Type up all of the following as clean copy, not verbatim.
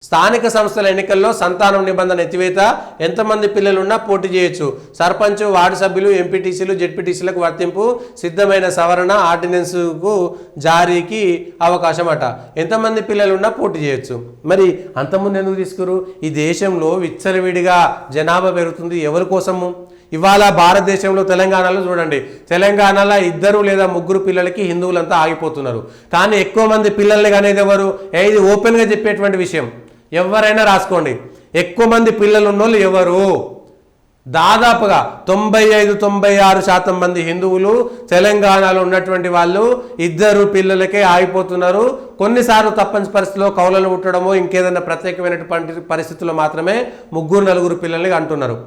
స్థానిక సంస్థల ఎన్నికల్లో సంతానం నిబంధన ఎత్తివేత ఎంతమంది పిల్లలున్నా పోటీ చేయొచ్చు. సర్పంచ్, వార్డు సభ్యులు, ఎంపీటీసీలు, జెడ్పీటీసీలకు వర్తింపు సిద్ధమైన సవరణ ఆర్డినెన్స్కు జారీకి అవకాశం అట. ఎంతమంది పిల్లలున్నా పోటీ చేయొచ్చు. మరి అంతకుముందు ఎందుకు తీసుకురు? ఈ దేశంలో విచ్చలవిడిగా జనాభా పెరుగుతుంది. ఎవరి కోసము? ఇవాళ భారతదేశంలో తెలంగాణలో చూడండి, తెలంగాణలో 2 లేదా 3 పిల్లలకి హిందువులంతా ఆగిపోతున్నారు. కానీ ఎక్కువ మంది పిల్లల్ని అనేది ఎవరు? ఇది ఓపెన్గా చెప్పేటువంటి విషయం. ఎవరైనా రాసుకోండి, ఎక్కువ మంది పిల్లలు ఉన్నోళ్ళు ఎవరు? దాదాపుగా 95-96% మంది హిందువులు తెలంగాణలో ఉన్నటువంటి వాళ్ళు 2 పిల్లలకే ఆగిపోతున్నారు. కొన్నిసార్లు తప్పని పరిస్థితిలో కౌలలు పుట్టడమో ఇంకేదైనా ప్రత్యేకమైనటువంటి పరిస్థితుల్లో మాత్రమే 3-4 పిల్లల్ని అంటున్నారు.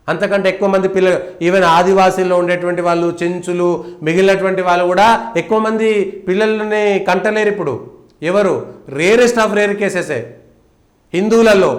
అంతకంటే ఎక్కువ మంది పిల్లలు, ఈవెన్ ఆదివాసీల్లో ఉండేటువంటి వాళ్ళు, చెంచులు, మిగిలినటువంటి వాళ్ళు కూడా ఎక్కువ మంది పిల్లల్ని కంటలేరు. ఇప్పుడు ఎవరు? రేరెస్ట్ ఆఫ్ రేర్ కేసెసే. హిందువులలో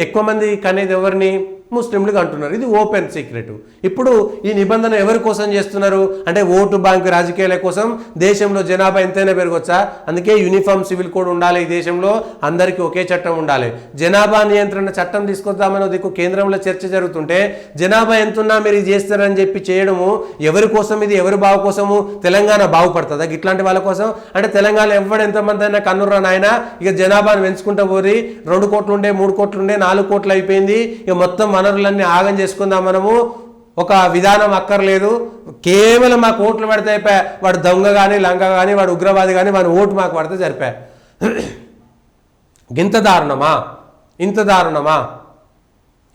ఎక్కువ మంది కనేది ఎవరిని? ముస్లింలుగా అంటున్నారు. ఇది ఓపెన్ సీక్రెట్. ఇప్పుడు ఈ నిబంధన ఎవరి కోసం చేస్తున్నారు అంటే ఓటు బ్యాంకు రాజకీయాల కోసం. దేశంలో జనాభా ఎంతైనా పెరగొచ్చా? అందుకే యూనిఫామ్ సివిల్ కోడ్ ఉండాలి. ఈ దేశంలో అందరికీ ఒకే చట్టం ఉండాలి. జనాభా నియంత్రణ చట్టం తీసుకొద్దామని దిక్కు కేంద్రంలో చర్చ జరుగుతుంటే జనాభా ఎంతున్నా మీరు ఇది చేస్తారని చెప్పి చేయడము ఎవరి కోసం? ఇది ఎవరి బావు కోసము? తెలంగాణ బాగుపడుతుందా ఇట్లాంటి వాళ్ళ కోసం? అంటే తెలంగాణ ఎవడు ఎంతమంది అయినా కన్నుర్రా నాయన, ఇక జనాభాను పెంచుకుంటూ పోరి 2 కోట్లు ఉండే, 3 కోట్లు ఉండే, 4 కోట్లు అయిపోయింది. ఇక మొత్తం వనరులన్నీ ఆగం చేసుకుందాం మనము. ఒక విధానం అక్కర్లేదు. కేవలం మాకు ఓట్లు పడితే అయిపోయా. వాడు దొంగ కానీ, లంగ కానీ, వాడు ఉగ్రవాది కానీ, వాడి ఓటు మాకు పడితే సరిపోయా. ఇంత దారుణమా? ఇంత దారుణమా?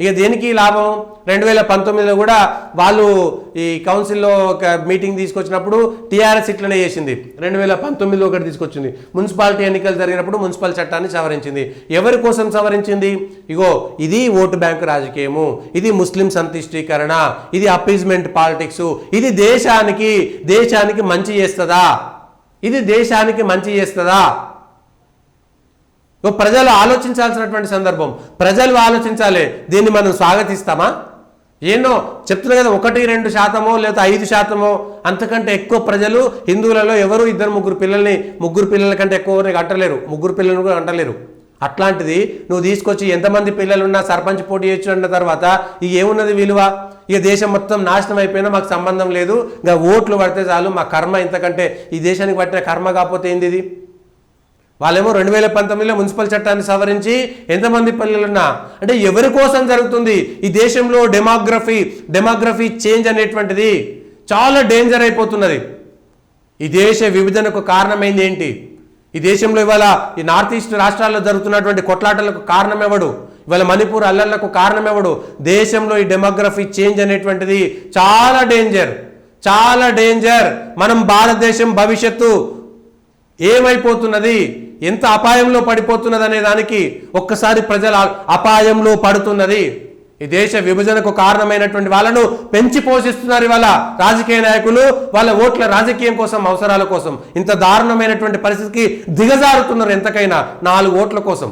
ఇక దేనికి లాభం? 2019లో కూడా వాళ్ళు ఈ కౌన్సిల్లో ఒక మీటింగ్ తీసుకొచ్చినప్పుడు టీఆర్ఎస్ ఇట్లనే చేసింది. 2019లో ఒకటి తీసుకొచ్చింది. మున్సిపాలిటీ ఎన్నికలు జరిగినప్పుడు మున్సిపల్ చట్టాన్ని సవరించింది. ఎవరి కోసం సవరించింది? ఇగో ఇది ఓటు బ్యాంకు రాజకీయము, ఇది ముస్లిం సంతుష్టీకరణ, ఇది అపీజ్మెంట్ పాలిటిక్స్. ఇది దేశానికి మంచి చేస్తుందా? ఇది దేశానికి మంచి చేస్తుందా? ప్రజలు ఆలోచించాల్సినటువంటి సందర్భం. ప్రజలు ఆలోచించాలి. దీన్ని మనం స్వాగతిస్తామా? ఏనో చెప్తున్నా కదా, 1-2% లేదా 5%, అంతకంటే ఎక్కువ ప్రజలు హిందువులలో ఎవరు 2-3 పిల్లల్ని, 3 పిల్లల కంటే ఎక్కువ అంటలేరు, 3 పిల్లలను కూడా అంటలేరు. అట్లాంటిది నువ్వు తీసుకొచ్చి ఎంతమంది పిల్లలున్నా సర్పంచ్ పోటీ చేయొచ్చు అన్న తర్వాత ఇక ఏమున్నది విలువ? ఇక దేశం మొత్తం నాశనం అయిపోయినా మాకు సంబంధం లేదు, ఇంకా ఓట్లు పడితే చాలు, మా కర్మ ఇంతకంటే ఈ దేశానికి పట్టిన కర్మ కాకపోతే ఏంది ఇది? వాళ్ళేమో 2019లో మున్సిపల్ చట్టాన్ని సవరించి ఎంతమంది పిల్లలున్నా అంటే ఎవరి కోసం జరుగుతుంది? ఈ దేశంలో డెమోగ్రఫీ చేంజ్ అనేటువంటిది చాలా డేంజర్ అయిపోతున్నది. ఈ దేశ విభజనకు కారణమైంది ఏంటి? ఈ దేశంలో ఇవాళ ఈ నార్త్ ఈస్ట్ రాష్ట్రాల్లో జరుగుతున్నటువంటి కొట్లాటలకు కారణం ఎవడు? ఇవాళ మణిపూర్ అల్లర్లకు కారణం ఎవడు? దేశంలో ఈ డెమోగ్రఫీ చేంజ్ అనేటువంటిది చాలా డేంజర్. మనం భారతదేశం భవిష్యత్తు ఏమైపోతున్నది, ఎంత అపాయంలో పడిపోతున్నది అనే దానికి ఒక్కసారి ప్రజల అపాయంలో పడుతున్నది. ఈ దేశ విభజనకు కారణమైనటువంటి వాళ్ళను పెంచి పోషిస్తున్నారు ఇవాళ రాజకీయ నాయకులు, వాళ్ళ ఓట్ల రాజకీయం కోసం, అవసరాల కోసం. ఇంత దారుణమైనటువంటి పరిస్థితికి దిగజారుతున్నారు. ఎంతకైనా 4 ఓట్ల కోసం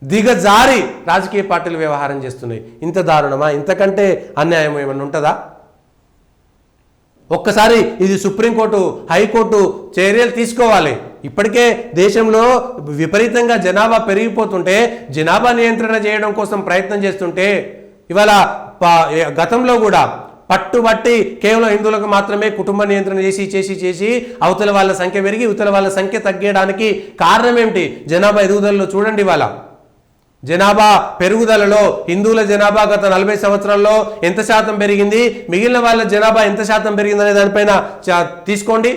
దిగజారి రాజకీయ పార్టీలు వ్యవహారం చేస్తున్నాయి. ఇంత దారుణమా? ఇంతకంటే అన్యాయం ఏమన్నా ఉంటుందా? ఒక్కసారి ఇది సుప్రీంకోర్టు, హైకోర్టు చర్యలు తీసుకోవాలి. ఇప్పటికే దేశంలో విపరీతంగా జనాభా పెరిగిపోతుంటే జనాభా నియంత్రణ చేయడం కోసం ప్రయత్నం చేస్తుంటే ఇవాళ గతంలో కూడా పట్టుబట్టి కేవలం హిందువులకు మాత్రమే కుటుంబ నియంత్రణ చేసి అవతల వాళ్ళ సంఖ్య పెరిగి ఇవతల వాళ్ళ సంఖ్య తగ్గడానికి కారణం ఏమిటి? జనాభా ఎదుగుదలలో చూడండి. ఇవాళ జనాభా పెరుగుదలలో హిందువుల జనాభా గత 40 సంవత్సరాల్లో ఎంత శాతం పెరిగింది, మిగిలిన వాళ్ళ జనాభా ఎంత శాతం పెరిగింది అనే దానిపైన తీసుకోండి.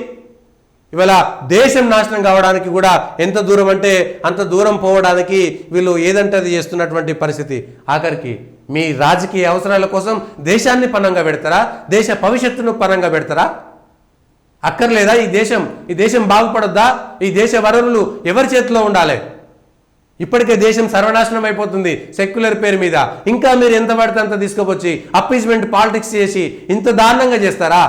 ఇవాళ దేశం నాశనం కావడానికి కూడా ఎంత దూరం అంటే అంత దూరం పోవడానికి వీళ్ళు ఏదంటే అది చేస్తున్నటువంటి పరిస్థితి. ఆఖరికి మీ రాజకీయ అవసరాల కోసం దేశాన్ని పణంగా పెడతారా? దేశ భవిష్యత్తును పణంగా పెడతారా? అక్కర్లేదా? ఈ దేశం బాగుపడొద్దా? ఈ దేశ వనరులు ఎవరి చేతిలో ఉండాలి? ఇప్పటికే దేశం సర్వనాశనం అయిపోతుంది సెక్యులర్ పేరు మీద. ఇంకా మీరు ఎంత పడితే అంత తీసుకువచ్చి అప్పీజ్మెంట్ పాలిటిక్స్ చేసి ఇంత దారుణంగా చేస్తారా?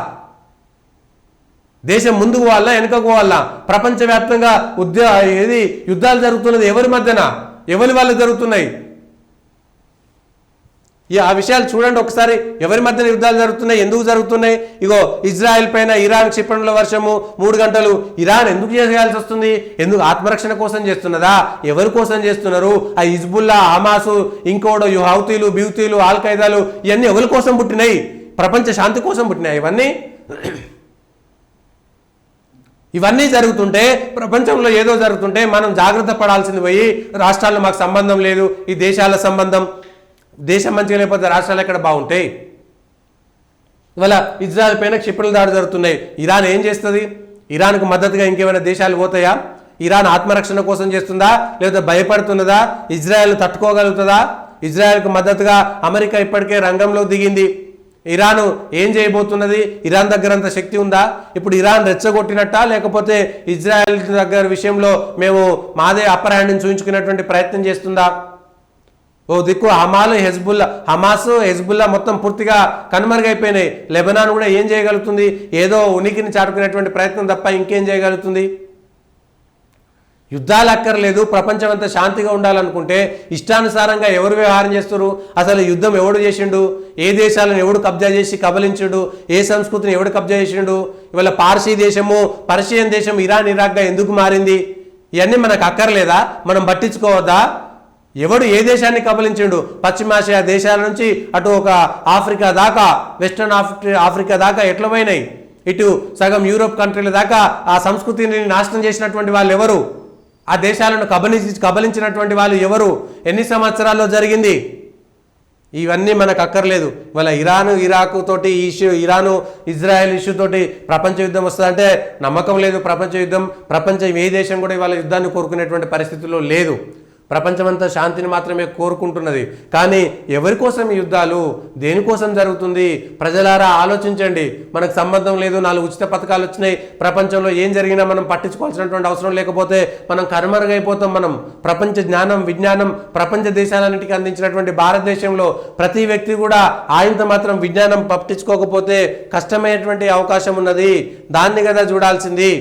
దేశం ముందుకు పోవాలా, వెనుకకు పోవాలా? ప్రపంచవ్యాప్తంగా యుద్ధాలు జరుగుతున్నది ఎవరి మధ్యన? ఎవరి వల్ల జరుగుతున్నాయి? ఆ విషయాలు చూడండి ఒకసారి. ఎవరి మధ్యన యుద్ధాలు జరుగుతున్నాయి, ఎందుకు జరుగుతున్నాయి? ఇగో ఇజ్రాయెల్ పైన ఇరాన్ క్షిపణుల వర్షము 3 గంటలు. ఇరాన్ ఎందుకు చేయాల్సి వస్తుంది? ఎందుకు? ఆత్మరక్షణ కోసం చేస్తున్నదా? ఎవరి కోసం చేస్తున్నారు? ఆ హిజ్బుల్లా, హమాసు, ఇంకోడు హౌతీలు, బ్యూతీలు, ఆల్ ఖైదాలు, ఇవన్నీ ఎవరి కోసం పుట్టినాయి? ప్రపంచ శాంతి కోసం పుట్టినాయి ఇవన్నీ జరుగుతుంటే, ప్రపంచంలో ఏదో జరుగుతుంటే మనం జాగ్రత్త పడాల్సింది పోయి రాష్ట్రాల్లో మాకు సంబంధం లేదు, ఈ దేశాల సంబంధం. దేశం మంచిగా లేకపోతే రాష్ట్రాలు ఎక్కడ బాగుంటాయి? ఇవాళ ఇజ్రాయెల్ పైన క్షిపణుల దాడి జరుగుతున్నాయి. ఇరాన్ ఏం చేస్తుంది? ఇరాన్కు మద్దతుగా ఇంకేమైనా దేశాలు పోతాయా? ఇరాన్ ఆత్మరక్షణ కోసం చేస్తుందా, లేదా భయపడుతున్నదా? ఇజ్రాయెల్ తట్టుకోగలుగుతుందా? ఇజ్రాయెల్కు మద్దతుగా అమెరికా ఇప్పటికే రంగంలో దిగింది. ఇరాన్ ఏం చేయబోతున్నది? ఇరాన్ దగ్గర అంత శక్తి ఉందా? ఇప్పుడు ఇరాన్ రెచ్చగొట్టినట్టా, లేకపోతే ఇజ్రాయెల్ దగ్గర విషయంలో మేము మాదే అప్పర్ హ్యాండ్ని చూపించుకునేటువంటి ప్రయత్నం చేస్తుందా? ఓ దిక్కు హమాస్ హెజ్బుల్లా మొత్తం పూర్తిగా కనుమరుగైపోయినాయి. లెబనాన్ కూడా ఏం చేయగలుగుతుంది? ఏదో ఉనికిని చాటుకునేటువంటి ప్రయత్నం తప్ప ఇంకేం చేయగలుగుతుంది? యుద్ధాలు అక్కర్లేదు, ప్రపంచం అంతా శాంతిగా ఉండాలనుకుంటే ఇష్టానుసారంగా ఎవరు వ్యవహారం చేస్తారు? అసలు యుద్ధం ఎవడు చేసిండు? ఏ దేశాలను ఎవడు కబ్జా చేసి కబలించుడు? ఏ సంస్కృతిని ఎవడు కబ్జా చేసిండు? ఇవాళ పార్సీ దేశము, పర్షియన్ దేశం ఇరాన్ ఇరాక్గా ఎందుకు మారింది? ఇవన్నీ మనకు అక్కర్లేదా? మనం పట్టించుకోవద్దా? ఎవడు ఏ దేశాన్ని కబలించిండు? పశ్చిమాసియా దేశాల నుంచి అటు ఒక ఆఫ్రికా దాకా, వెస్టర్న్ ఆఫ్రికా దాకా ఎట్లా పోయినాయి? ఇటు సగం యూరోప్ కంట్రీల దాకా ఆ సంస్కృతిని నాశనం చేసినటువంటి వాళ్ళు ఎవరు? ఆ దేశాలను కబలించినటువంటి వాళ్ళు ఎవరు? ఎన్ని సంవత్సరాల్లో జరిగింది? ఇవన్నీ మనకు అక్కర్లేదు. ఇవాళ ఇరాను ఇరాక్ తోటి ఇరాను ఇజ్రాయెల్ ఇష్యూ తోటి ప్రపంచ యుద్ధం వస్తుందంటే నమ్మకం లేదు. ప్రపంచం ఏ దేశం కూడా ఇవాళ యుద్ధాన్ని కోరుకునేటువంటి పరిస్థితుల్లో లేదు. ప్రపంచమంతా శాంతిని మాత్రమే కోరుకుంటున్నది. కానీ ఎవరి కోసం ఈ యుద్ధాలు? దేనికోసం జరుగుతుంది? ప్రజలారా ఆలోచించండి. మనకు సంబంధం లేదు, 4 ఉచిత పథకాలు వచ్చినాయి, ప్రపంచంలో ఏం జరిగినా మనం పట్టించుకోవాల్సినటువంటి అవసరం లేకపోతే మనం కనుమరుగైపోతాం. మనం ప్రపంచ జ్ఞానం, విజ్ఞానం ప్రపంచ దేశాలన్నిటికీ అందించినటువంటి భారతదేశంలో ప్రతి వ్యక్తి కూడా ఆయనతో మాత్రం విజ్ఞానం పట్టించుకోకపోతే కష్టమైనటువంటి అవకాశం ఉన్నది. దాన్ని కదా చూడాల్సింది.